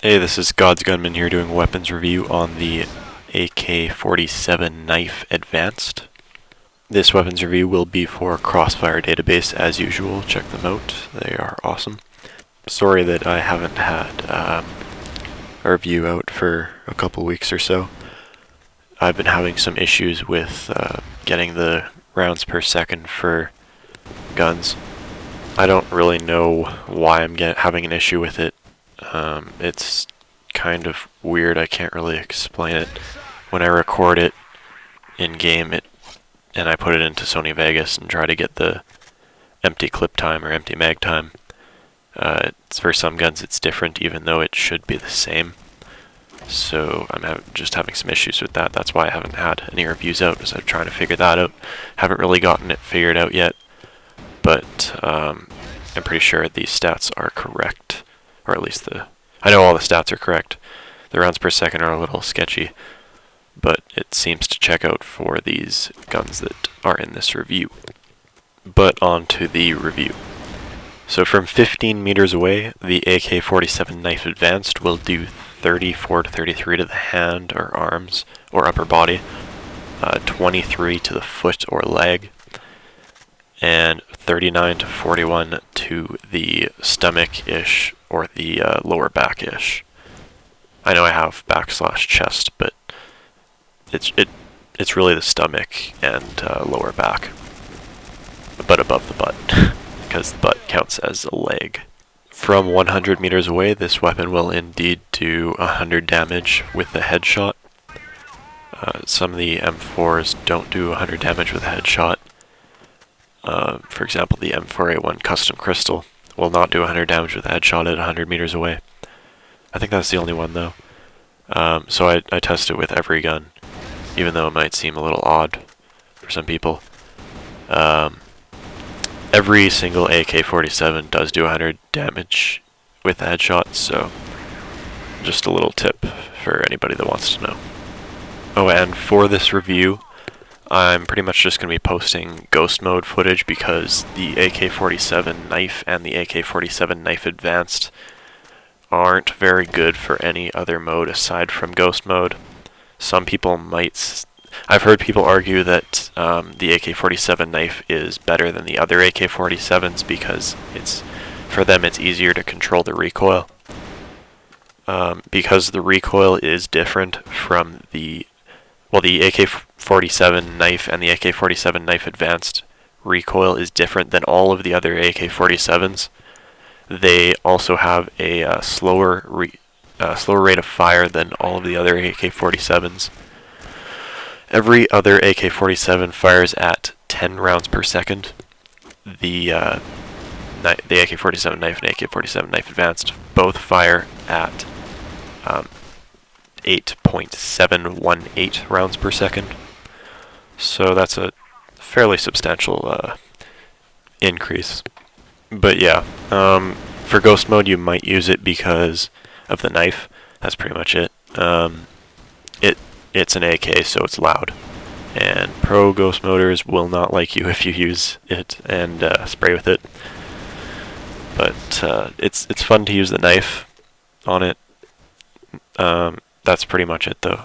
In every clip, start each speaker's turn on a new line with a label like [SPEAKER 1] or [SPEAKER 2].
[SPEAKER 1] Hey, this is GodsGunman here doing a weapons review on the AK47-Knife Advanced. This weapons review will be for CrossFireDatabase as usual. Check them out, they are awesome. Sorry that I haven't had a review out for a couple weeks or so. I've been having some issues with getting the rounds per second for guns. I don't really know why I'm having an issue with it. It's kind of weird, I can't really explain it. When I record it in-game and I put it into Sony Vegas and try to get the empty clip time or empty mag time, for some guns it's different even though it should be the same. So I'm just having some issues with that. That's why I haven't had any reviews out, because I'm trying to figure that out. Haven't really gotten it figured out yet, but I'm pretty sure these stats are correct. Or at least I know all the stats are correct. The rounds per second are a little sketchy, but it seems to check out for these guns that are in this review. But on to the review. So from 15 meters away, the AK47 Knife Advanced will do 34 to 33 to the hand or arms or upper body, 23 to the foot or leg, and 39 to 41 to the stomach-ish or the lower back-ish. I know I have back/chest, but it's really the stomach and lower back, but above the butt, because the butt counts as a leg. From 100 meters away, this weapon will indeed do 100 damage with the headshot. Some of the M4s don't do 100 damage with a headshot. For example, the M4A1 Custom Crystal will not do 100 damage with a headshot at 100 meters away. I think that's the only one though. So I test it with every gun, even though it might seem a little odd for some people. Every single AK-47 does do 100 damage with a headshot, so just a little tip for anybody that wants to know. Oh, and for this review, I'm pretty much just going to be posting ghost mode footage because the AK-47 Knife and the AK-47 Knife Advanced aren't very good for any other mode aside from ghost mode. Some people might... I've heard people argue that the AK-47 Knife is better than the other AK-47s because for them it's easier to control the recoil. Because the recoil is different from the AK-47 Knife and the AK-47 Knife Advanced recoil is different than all of the other AK-47s. They also have a slower rate of fire than all of the other AK-47s. Every other AK-47 fires at 10 rounds per second. The AK-47 Knife and AK-47 Knife Advanced both fire at 8.718 rounds per second. So that's a fairly substantial increase. But yeah, for ghost mode you might use it because of the knife. That's pretty much it. It's an AK, so it's loud. And pro ghost moders will not like you if you use it and spray with it. But it's fun to use the knife on it. That's pretty much it though.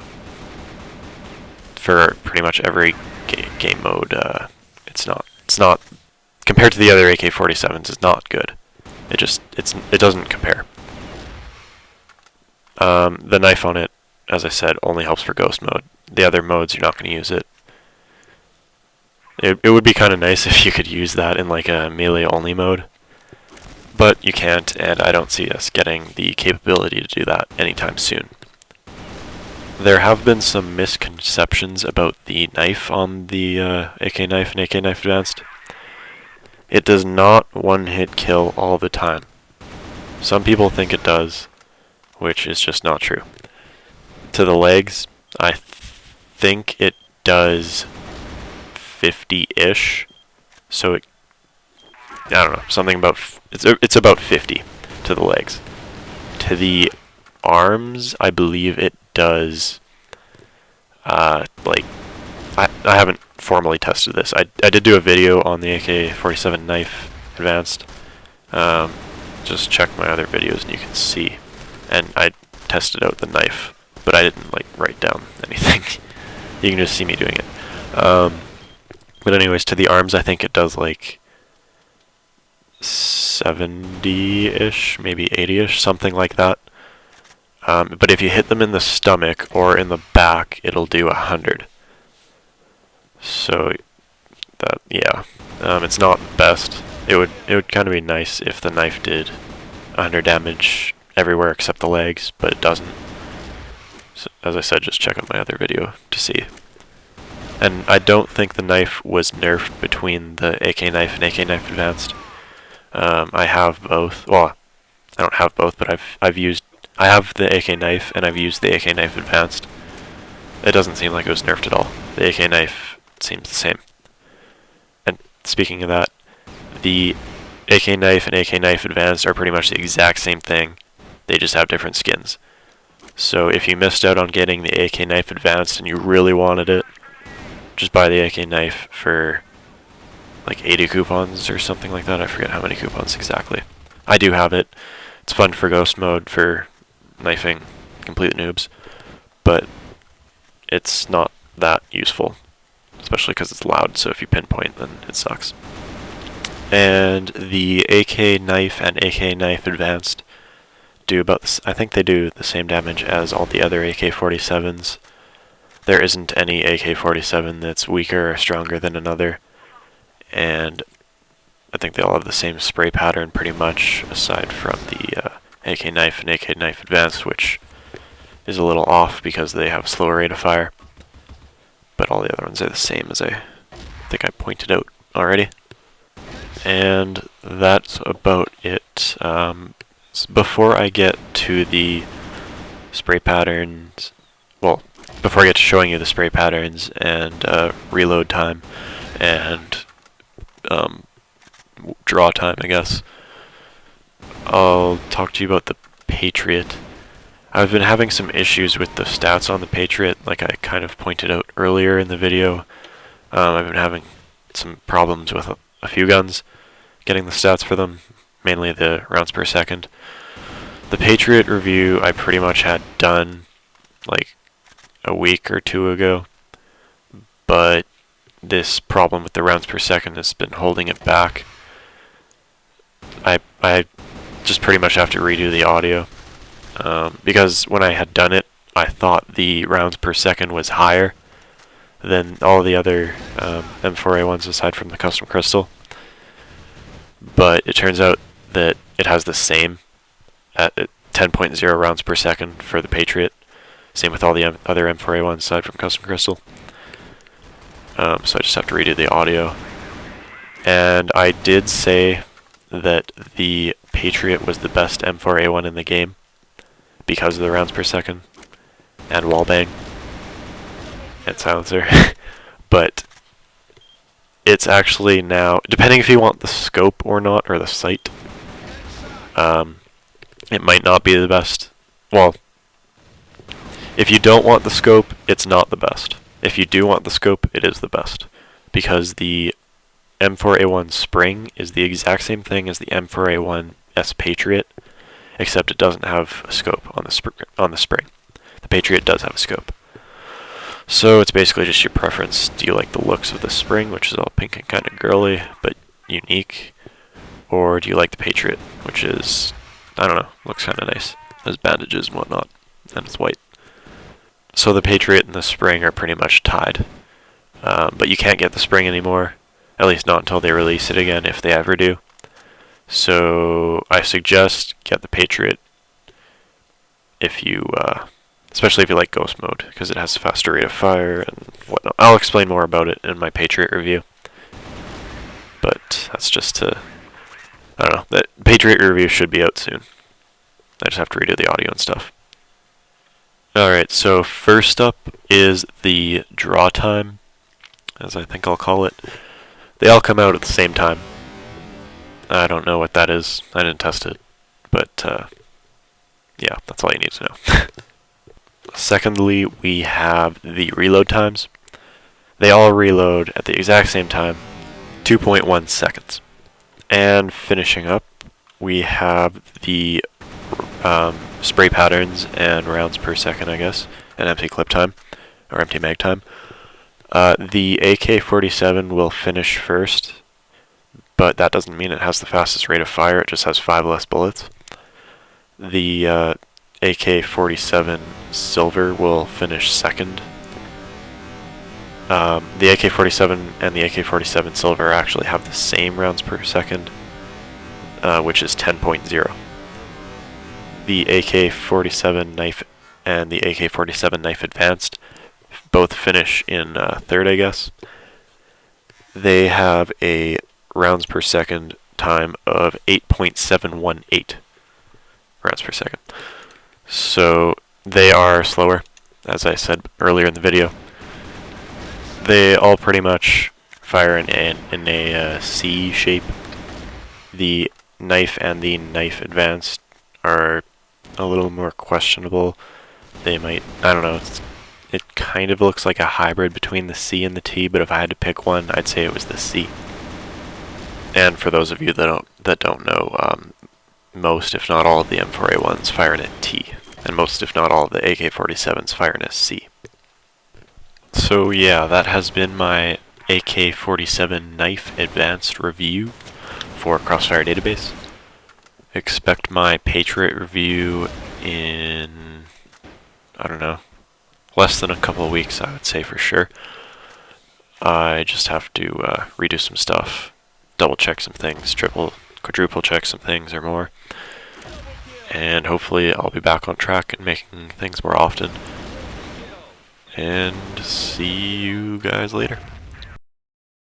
[SPEAKER 1] For pretty much every game mode, it's not compared to the other AK-47s. It's not good. It doesn't compare. The knife on it, as I said, only helps for ghost mode. The other modes, you're not going to use it. It would be kind of nice if you could use that in like a melee only mode, but you can't, and I don't see us getting the capability to do that anytime soon. There have been some misconceptions about the knife on the AK Knife and AK Knife Advanced. It does not one-hit kill all the time. Some people think it does, which is just not true. To the legs, I think it does 50-ish, so I don't know, something about, it's about 50 to the legs. To the arms, I believe it does, like, I haven't formally tested this. I did do a video on the AK-47 Knife Advanced. Just check my other videos and you can see. And tested out the knife, but I didn't like write down anything. You can just see me doing it. But anyways, to the arms, I think it does like 70-ish, maybe 80-ish, something like that. But if you hit them in the stomach or in the back, it'll do 100. So that, yeah, it's not the best. It would kind of be nice if the knife did 100 damage everywhere except the legs, but it doesn't. So, as I said, just check out my other video to see. And I don't think the knife was nerfed between the AK Knife and AK Knife Advanced. I have both. Well, I don't have both, but I have the AK Knife and I've used the AK Knife Advanced. It doesn't seem like it was nerfed at all. The AK Knife seems the same. And speaking of that, the AK Knife and AK Knife Advanced are pretty much the exact same thing. They just have different skins. So if you missed out on getting the AK Knife Advanced and you really wanted it, just buy the AK Knife for like 80 coupons or something like that. I forget how many coupons exactly. I do have it. It's fun for ghost mode for knifing complete noobs, but it's not that useful, especially because it's loud, so if you pinpoint, then it sucks. And the AK Knife and AK Knife Advanced do about this. I think they do the same damage as all the other AK-47s. There isn't any AK-47 that's weaker or stronger than another, and I think they all have the same spray pattern pretty much, aside from the AK Knife and AK Knife Advanced, which is a little off because they have a slower rate of fire. But all the other ones are the same, as I think I pointed out already. And that's about it. Before I get to the spray patterns, well, before I get to showing you the spray patterns and reload time and draw time, I guess, I'll talk to you about the Patriot. I've been having some issues with the stats on the Patriot, like I kind of pointed out earlier in the video. I've been having some problems with a few guns, getting the stats for them, mainly the rounds per second. The Patriot review I pretty much had done like a week or two ago, but this problem with the rounds per second has been holding it back. I just pretty much have to redo the audio, because when I had done it, I thought the rounds per second was higher than all the other M4A1s aside from the custom crystal, but it turns out that it has the same at 10.0 rounds per second for the Patriot. Same with all the other M4A1s aside from custom crystal. So I just have to redo the audio. And I did say that the Patriot was the best M4A1 in the game because of the rounds per second and wallbang and silencer. But it's actually now, depending if you want the scope or not, or the sight, it might not be the best. Well, if you don't want the scope, it's not the best. If you do want the scope, it is the best, because the M4A1 Spring is the exact same thing as the M4A1S Patriot, except it doesn't have a scope on the Spring. The Patriot does have a scope. So it's basically just your preference. Do you like the looks of the Spring, which is all pink and kind of girly, but unique? Or do you like the Patriot, which is, I don't know, looks kind of nice. Has bandages and whatnot, and it's white. So the Patriot and the Spring are pretty much tied. But you can't get the Spring anymore, at least not until they release it again, if they ever do. So I suggest get the Patriot if you, especially if you like Ghost Mode, because it has a faster rate of fire and whatnot. I'll explain more about it in my Patriot review. But that's just to, I don't know, that Patriot review should be out soon. I just have to redo the audio and stuff. Alright, so first up is the draw time, as I think I'll call it. They all come out at the same time. I don't know what that is. I didn't test it. But, yeah, that's all you need to know. Secondly, we have the reload times. They all reload at the exact same time, 2.1 seconds. And finishing up, we have the spray patterns and rounds per second, I guess, and empty clip time, or empty mag time. The AK-47 will finish first, but that doesn't mean it has the fastest rate of fire, it just has 5 less bullets. The AK-47 Silver will finish second. The AK-47 and the AK-47 Silver actually have the same rounds per second, which is 10.0. The AK-47 Knife and the AK-47 Knife Advanced both finish in third, I guess. They have a rounds per second time of 8.718 rounds per second. So they are slower, as I said earlier in the video. They all pretty much fire in a C shape. The Knife and the Knife Advanced are a little more questionable. They might, I don't know, it kind of looks like a hybrid between the C and the T, but if I had to pick one, I'd say it was the C. And for those of you that don't know, most, if not all, of the M4A1s fire in a T, and most, if not all, of the AK-47s fire in a C. So yeah, that has been my AK-47 Knife Advanced review for CrossFireDatabase. Expect my Patriot review in, I don't know, less than a couple of weeks, I would say for sure. I just have to redo some stuff, double check some things, quadruple check some things or more, and hopefully I'll be back on track and making things more often. And see you guys later.